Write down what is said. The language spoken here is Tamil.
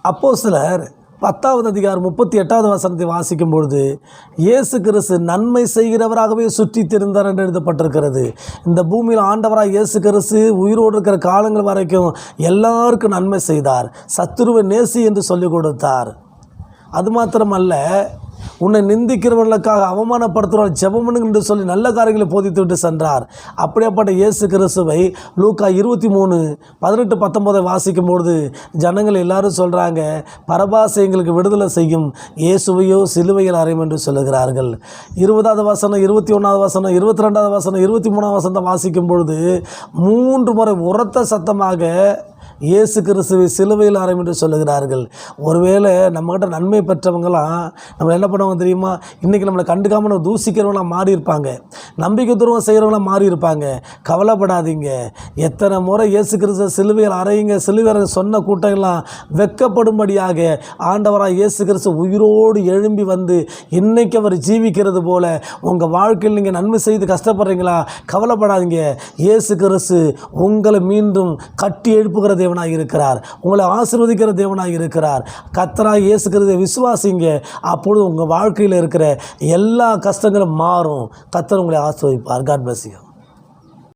அப்போஸ்தலர் 10வது அதிகாரம் 38வது வசனத்தை வாசிக்கும் பொழுது, இயேசு கிறிஸ்து நன்மை செய்கிறவராகவே சுற்றி திரிந்தார் என்று எழுதப்பட்டிருக்கிறது. இந்த பூமியில் ஆண்டவராக இயேசு கிறிஸ்து உயிரோடு இருக்கிற காலங்கள் வரைக்கும் எல்லாருக்கும் நன்மை செய்தார். சத்துருவை நேசி என்று சொல்லிக் கொடுத்தார். அது மாத்திரமல்ல, உன்னை நிந்திக்கிறவர்களுக்காக அவமானப்படுத்துவார் ஜெபம் பண்ணுங்கள் என்று சொல்லி நல்ல காரியங்களை போதித்து விட்டு சென்றார். அப்படியாப்பட்ட இயேசு கிறிஸ்துவை லூக்கா 23:18-19 வாசிக்கும் பொழுது ஜனங்கள் எல்லாரும் சொல்கிறாங்க, பரபாசை எங்களுக்கு விடுதலை செய்யும், இயேசுவையோ சிலுவையில் அறையும் என்று சொல்லுகிறார்கள். 20வது வசனம், 21வது வசனம், 22வது வசனம், 23வது வசனத்தை வாசிக்கும் பொழுது 3 முறை உரத்த சத்தமாக இயேசு கிறிஸ்துவை சிலுவையில் அறையும் என்று சொல்லுகிறார்கள். ஒருவேளை நம்மகிட்ட நன்மை பெற்றவங்களாம் நம்ம என்ன பண்ணுவாங்க தெரியுமா? இன்றைக்கி நம்மளை கண்டுக்காமல் தூசிக்கிறவங்களாம் மாறி இருப்பாங்க, நம்பிக்கை துரோகம் செய்கிறவங்களாம் மாறி இருப்பாங்க. கவலைப்படாதீங்க. எத்தனை முறை இயேசு கிறிஸ்துவ சிலுவையில் அறையுங்க சிலுவையில் சொன்ன கூட்டங்கள்லாம் வெட்கப்படும்படியாக ஆண்டவராக இயேசு கிறிஸ்து உயிரோடு எழும்பி வந்து இன்னைக்கு அவர் ஜீவிக்கிறது போல உங்கள் வாழ்க்கையில் நீங்கள் நன்மை செய்து கஷ்டப்படுறீங்களா? கவலைப்படாதீங்க. இயேசு கிறிஸ்து உங்களை மீண்டும் கட்டி எழுப்புகிற தேவனாக இருக்கிறார். உங்களை ஆசீர்வதிக்கிற தேவனாக இருக்கிறார். கர்த்தராகிய இயேசு கிறிஸ்துவை விசுவாசிங்க. அப்பொழுது உங்கள் வாழ்க்கையில் இருக்கிற எல்லா கஷ்டங்களும் மாறும். கர்த்தர் உங்களை ஆசீர்வதிப்பார். God bless you.